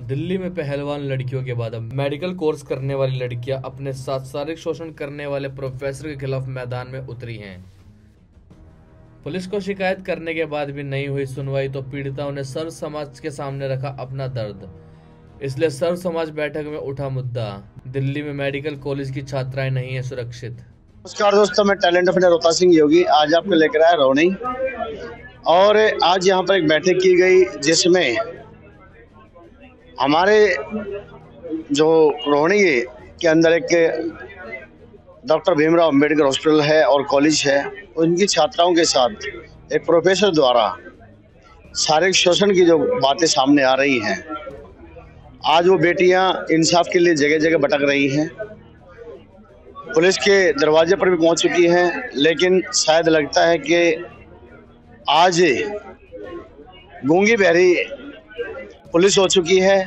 दिल्ली में पहलवान लड़कियों के बाद अब मेडिकल कोर्स करने वाली लड़कियां अपने साथ शारीरिक शोषण करने वाले प्रोफेसर के खिलाफ मैदान में उतरी हैं। पुलिस को शिकायत करने के बाद भी नहीं हुई सुनवाई तो पीड़िताओं ने सर्व समाज के सामने रखा अपना दर्द। इसलिए सर्व समाज बैठक में उठा मुद्दा, दिल्ली में मेडिकल कॉलेज की छात्राएं नहीं है सुरक्षित। नमस्कार दोस्तों, मैं talent of India Rohta Singh Yogi आज आपको लेकर आया रोहनी। और आज यहाँ पर एक बैठक की गई जिसमें हमारे जो रोहनी के अंदर एक डॉक्टर भीमराव अंबेडकर हॉस्पिटल है और कॉलेज है, उनकी छात्राओं के साथ एक प्रोफेसर द्वारा शारीरिक शोषण की जो बातें सामने आ रही हैं, आज वो बेटियां इंसाफ के लिए जगह जगह भटक रही हैं, पुलिस के दरवाजे पर भी पहुंच चुकी हैं। लेकिन शायद लगता है कि आज गूंगी बहरी पुलिस हो चुकी है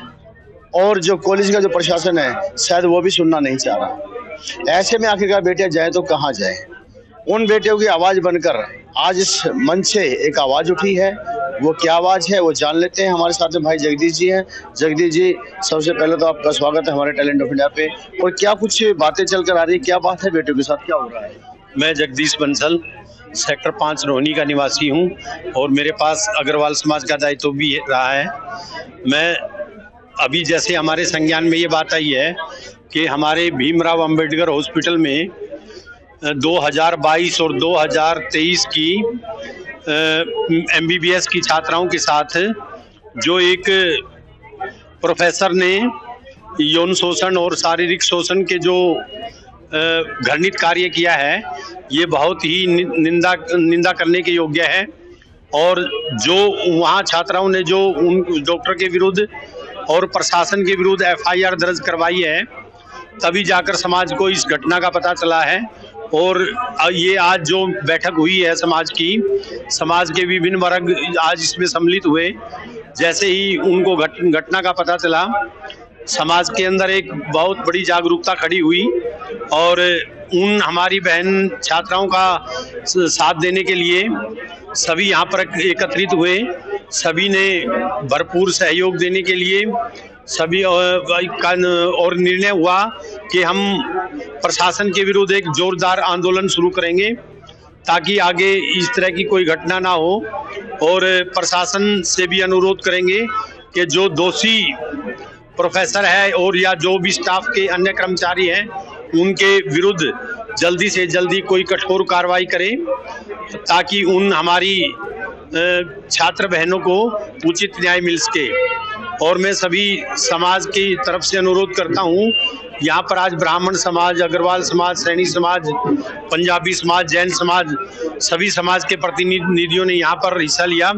और जो कॉलेज का जो प्रशासन है शायद वो भी सुनना नहीं चाह रहा। ऐसे में आखिरकार बेटियां जाए तो कहाँ जाए? उन बेटियों की आवाज़ बनकर आज इस मंच से एक आवाज़ उठी है। वो क्या आवाज़ है वो जान लेते हैं। हमारे साथ में भाई जगदीश जी हैं। जगदीश जी, सबसे पहले तो आपका स्वागत है हमारे टैलेंट ऑफ इंडिया पे। और क्या कुछ बातें चलकर आ रही है, क्या बात है बेटियों के साथ, क्या हो रहा है? मैं जगदीश बंसल सेक्टर 5 रोहनी का निवासी हूं और मेरे पास अग्रवाल समाज का दायित्व भी रहा है। मैं अभी जैसे हमारे संज्ञान में ये बात आई है कि हमारे भीमराव अंबेडकर हॉस्पिटल में 2022 और 2023 की MBBS की छात्राओं के साथ जो एक प्रोफेसर ने यौन शोषण और शारीरिक शोषण के जो घृणित कार्य किया है, ये बहुत ही निंदा करने के योग्य है। और जो वहाँ छात्राओं ने जो उन डॉक्टर के विरुद्ध और प्रशासन के विरुद्ध FIR दर्ज करवाई है, तभी जाकर समाज को इस घटना का पता चला है। और ये आज जो बैठक हुई है समाज के विभिन्न वर्ग आज इसमें सम्मिलित हुए। जैसे ही उनको घटना का पता चला, समाज के अंदर एक बहुत बड़ी जागरूकता खड़ी हुई और उन हमारी बहन छात्राओं का साथ देने के लिए सभी यहाँ पर एकत्रित हुए। सभी ने भरपूर सहयोग देने के लिए सभी और निर्णय हुआ कि हम प्रशासन के विरुद्ध एक जोरदार आंदोलन शुरू करेंगे ताकि आगे इस तरह की कोई घटना ना हो। और प्रशासन से भी अनुरोध करेंगे कि जो दोषी प्रोफेसर है और या जो भी स्टाफ के अन्य कर्मचारी हैं, उनके विरुद्ध जल्दी से जल्दी कोई कठोर कार्रवाई करें ताकि उन हमारी छात्र बहनों को उचित न्याय मिल सके। और मैं सभी समाज की तरफ से अनुरोध करता हूं, यहाँ पर आज ब्राह्मण समाज, अग्रवाल समाज, सैनी समाज, पंजाबी समाज, जैन समाज, सभी समाज के प्रतिनिधियों ने यहाँ पर हिस्सा लिया।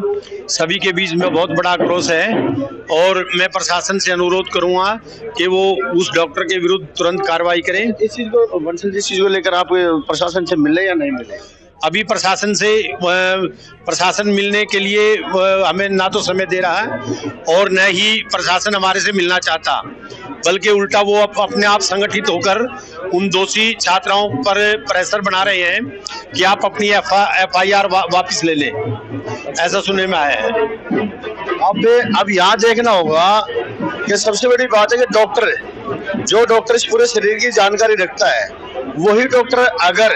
सभी के बीच में बहुत बड़ा आक्रोश है और मैं प्रशासन से अनुरोध करूँगा कि वो उस डॉक्टर के विरुद्ध तुरंत कार्रवाई करें। इस चीज़ को बंसल जिस चीज़ को लेकर आप प्रशासन से मिले या नहीं मिले? अभी प्रशासन मिलने के लिए हमें ना तो समय दे रहा है और न ही प्रशासन हमारे से मिलना चाहता, बल्कि उल्टा वो अपने आप संगठित होकर उन दोषी छात्राओं पर प्रेशर बना रहे हैं कि आप अपनी FIR वापस ले लें। ऐसा सुनने में आया है। अब यहाँ देखना होगा कि सबसे बड़ी बात है कि डॉक्टर इस पूरे शरीर की जानकारी रखता है, वही डॉक्टर अगर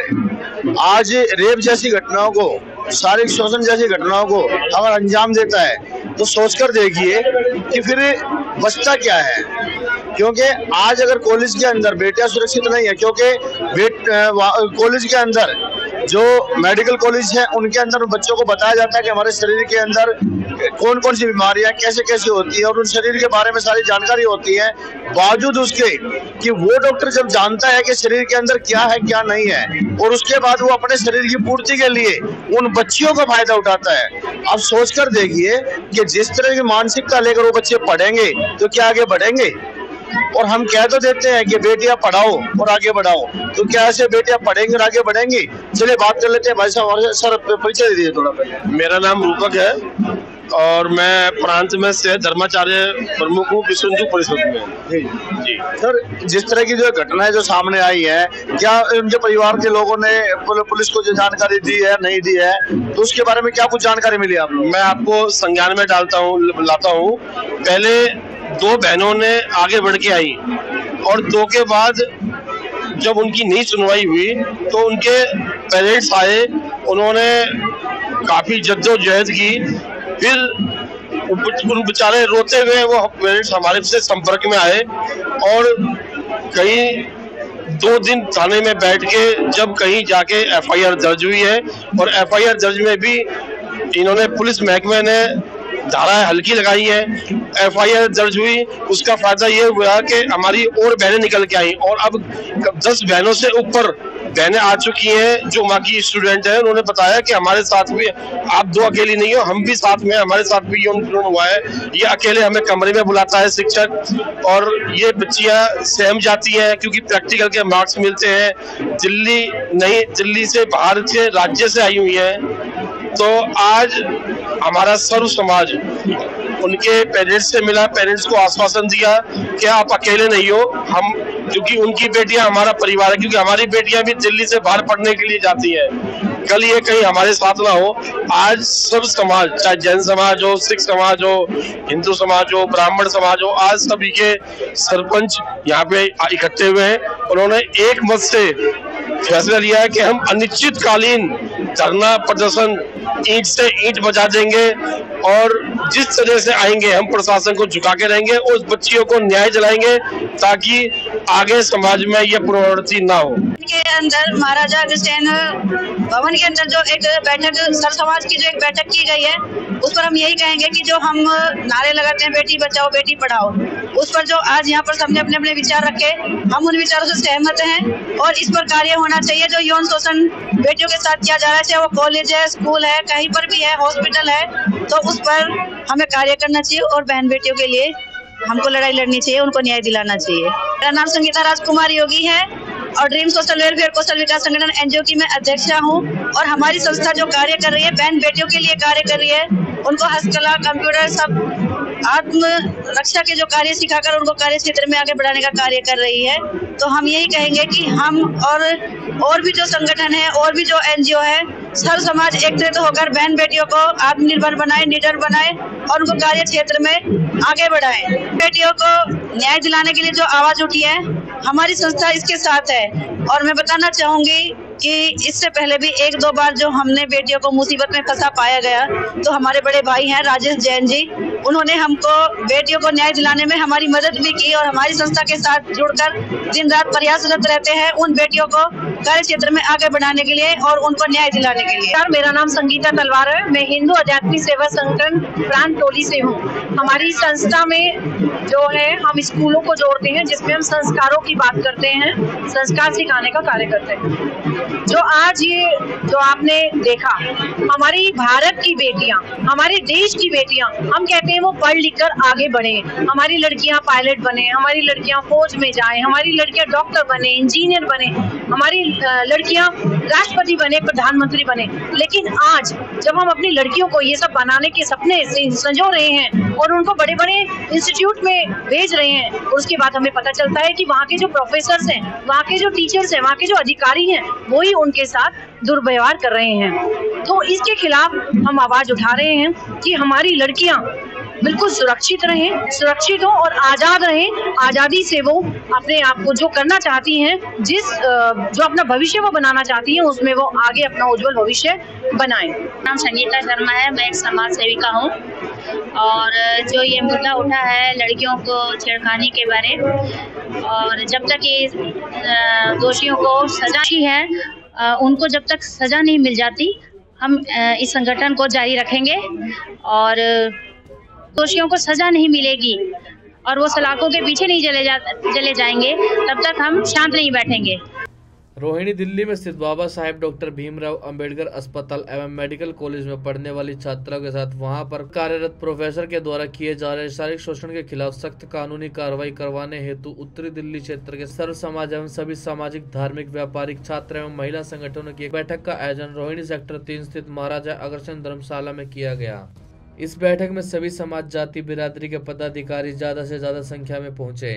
आज रेप जैसी घटनाओं को, शारीरिक शोषण जैसी घटनाओं को अगर अंजाम देता है तो सोचकर देखिए कि फिर बचता क्या है। क्योंकि आज अगर कॉलेज के अंदर बेटियां सुरक्षित नहीं है, क्योंकि कॉलेज के अंदर जो मेडिकल कॉलेज है उनके अंदर बच्चों को बताया जाता है कि हमारे शरीर के अंदर कौन कौन सी बीमारियां कैसे कैसे होती है और उन शरीर के बारे में सारी जानकारी होती है। बावजूद उसके कि वो डॉक्टर जब जानता है कि शरीर के अंदर क्या है क्या नहीं है और उसके बाद वो अपने शरीर की पूर्ति के लिए उन बच्चियों का फायदा उठाता है। अब सोचकर देखिए कि जिस तरह की मानसिकता लेकर वो बच्चे पढ़ेंगे तो क्या आगे बढ़ेंगे? और हम कह तो देते हैं कि बेटियां पढ़ाओ और आगे बढ़ाओ, तो क्या ऐसे बेटियां पढ़ेंगे और आगे बढ़ेंगी? चलिए बात कर लेते हैं भाई साहब। सर, परिचय दे दीजिए थोड़ा पहले। मेरा नाम रूपक है और मैं प्रांत में से धर्माचार्य प्रमुख हूँ विश्व परिषद में। जी सर, जिस तरह की जो घटना है जो सामने आई है, क्या उनके परिवार के लोगों ने पुलिस को जो जानकारी दी है नहीं दी है, तो उसके बारे में क्या कुछ जानकारी मिली आप लोग? मैं आपको संज्ञान में लाता हूँ। पहले 2 बहनों ने आगे बढ़ के आई और 2 के बाद जब उनकी नहीं सुनवाई हुई तो उनके पेरेंट्स आए, उन्होंने काफी जद्दोजहद की। फिर उन बेचारे रोते हुए वो पेरेंट्स हमारे से संपर्क में आए और कहीं 2 दिन थाने में बैठ के जब कहीं जाके FIR दर्ज हुई है और FIR दर्ज में भी इन्होंने पुलिस महकमे ने धाराएं हल्की लगाई है। FIR दर्ज हुई, उसका फायदा ये हुआ कि हमारी और बहनें निकल के आई और अब 10 बहनों से ऊपर बहनें आ चुकी हैं जो वहाँ की स्टूडेंट हैं। उन्होंने बताया कि हमारे साथ भी आप 2 अकेली नहीं हो, हम भी साथ में, हमारे साथ भी यौन हुआ है। ये अकेले हमें कमरे में बुलाता है शिक्षक और ये बच्चियां सहम जाती हैं क्योंकि प्रैक्टिकल के मार्क्स मिलते हैं। दिल्ली से बाहर के राज्य से आई हुई है। तो आज हमारा सर्व समाज उनके पेरेंट्स से मिला, पेरेंट्स को आश्वासन दिया कि आप अकेले नहीं हो, हम, क्योंकि उनकी बेटियां हमारा परिवार है, क्योंकि हमारी बेटियां भी दिल्ली से बाहर पढ़ने के लिए जाती हैं। कल ये कहीं हमारे साथ ना हो। आज सब समाज, चाहे जैन समाज हो, सिख समाज हो, हिंदू समाज हो, ब्राह्मण समाज हो, आज सभी के सरपंच यहाँ पे इकट्ठे हुए हैं। उन्होंने एक मत से फैसला लिया है कि हम अनिश्चितकालीन धरना प्रदर्शन ईंट से ईंट बजा देंगे और जिस तरह से आएंगे हम प्रशासन को झुका के रहेंगे, उस बच्चियों को न्याय दिलाएंगे ताकि आगे समाज में यह प्रवृत्ति ना हो। के अंदर महाराजा अग्रसेन भवन के अंदर जो एक बैठक सर समाज की जो एक बैठक की गई है, उस पर हम यही कहेंगे कि जो हम नारे लगाते हैं बेटी बचाओ बेटी पढ़ाओ, उस पर जो आज यहाँ पर सबने अपने अपने विचार रखे, हम उन विचारों से सहमत हैं और इस पर कार्य होना चाहिए। जो यौन शोषण बेटियों के साथ किया जा रहा है, चाहे वो कॉलेज है, स्कूल है, कहीं पर भी है, हॉस्पिटल है, तो उस पर हमें कार्य करना चाहिए और बहन बेटियों के लिए हमको लड़ाई लड़नी चाहिए, उनको न्याय दिलाना चाहिए। मेरा नाम संगीता राजकुमार योगी है और ड्रीम सोशल वेलफेयर कौशल विकास संगठन NGO की मैं अध्यक्षा हूँ और हमारी संस्था जो कार्य कर रही है, बहन बेटियों के लिए कार्य कर रही है, उनको हस्तकला, कंप्यूटर, सब आत्म रक्षा के जो कार्य सिखाकर उनको कार्य क्षेत्र में आगे बढ़ाने का कार्य कर रही है। तो हम यही कहेंगे कि हम और भी जो संगठन है और भी जो NGO है, सर्व समाज एकत्रित होकर बहन बेटियों को आत्मनिर्भर बनाए, निडर बनाए और उनको कार्य क्षेत्र में आगे बढ़ाए। बेटियों को न्याय दिलाने के लिए जो आवाज उठी है, हमारी संस्था इसके साथ है। और मैं बताना चाहूंगी कि इससे पहले भी 1-2 बार जो हमने बेटियों को मुसीबत में फंसा पाया गया, तो हमारे बड़े भाई हैं राजेश जैन जी, उन्होंने हमको बेटियों को न्याय दिलाने में हमारी मदद भी की और हमारी संस्था के साथ जुड़कर दिन रात प्रयासरत रहते हैं उन बेटियों को कार्य क्षेत्र में आगे बढ़ाने के लिए और उनको न्याय दिलाने के लिए। मेरा नाम संगीता तलवार है, मैं हिंदू आध्यात्मिक सेवा संगठन प्रांत टोली से हूँ। हमारी संस्था में जो है हम स्कूलों को जोड़ते हैं, जिसमें हम संस्कारों की बात करते हैं, संस्कार सिखाने का कार्य करते हैं। जो आज ये जो आपने देखा, हमारी भारत की बेटियां, हमारे देश की बेटियां, हम कहते हैं वो पढ़ लिख कर आगे बढ़े, हमारी लड़कियां पायलट बने, हमारी लड़कियां फौज में जाएं, हमारी लड़कियां डॉक्टर बने, इंजीनियर बने, हमारी लड़कियां राष्ट्रपति बने, प्रधानमंत्री बने। लेकिन आज जब हम अपनी लड़कियों को ये सब बनाने के सपने से संजो रहे हैं और उनको बड़े बड़े इंस्टीट्यूट में भेज रहे हैं, और उसके बाद हमें पता चलता है कि वहाँ के जो प्रोफेसर्स हैं, वहाँ के जो टीचर्स हैं, वहाँ के जो अधिकारी हैं, वही उनके साथ दुर्व्यवहार कर रहे हैं। तो इसके खिलाफ हम आवाज उठा रहे हैं कि हमारी लड़कियां बिल्कुल सुरक्षित रहें, सुरक्षित हो और आजाद रहें। आजादी से वो अपने आप को जो करना चाहती हैं, जो अपना भविष्य वो बनाना चाहती हैं, उसमें वो आगे अपना उज्जवल भविष्य बनाएं। नाम संगीता शर्मा है, मैं एक समाज सेविका हूँ और जो ये मुद्दा उठा है लड़कियों को छेड़खानी के बारे, और जब तक ये दोषियों को सजा है, उनको जब तक सजा नहीं मिल जाती, हम इस संगठन को जारी रखेंगे और दोषियों को सजा नहीं मिलेगी और वो सलाखों के पीछे नहीं चले जाएंगे, तब तक हम शांत नहीं बैठेंगे। रोहिणी दिल्ली में स्थित बाबा साहेब डॉक्टर भीमराव अंबेडकर अस्पताल एवं मेडिकल कॉलेज में पढ़ने वाली छात्राओं के साथ वहां पर कार्यरत प्रोफेसर के द्वारा किए जा रहे शारीरिक शोषण के खिलाफ सख्त कानूनी कार्रवाई करवाने हेतु उत्तरी दिल्ली क्षेत्र के सर्व समाज एवं सभी सामाजिक, धार्मिक, व्यापारिक, छात्र एवं महिला संगठनों की एक बैठक का आयोजन रोहिणी सेक्टर 3 स्थित महाराजा अग्रसेन धर्मशाला में किया गया। इस बैठक में सभी समाज, जाति, बिरादरी के पदाधिकारी ज्यादा से ज्यादा संख्या में पहुंचे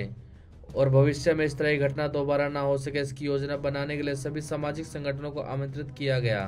और भविष्य में इस तरह की घटना दोबारा न हो सके, इसकी योजना बनाने के लिए सभी सामाजिक संगठनों को आमंत्रित किया गया।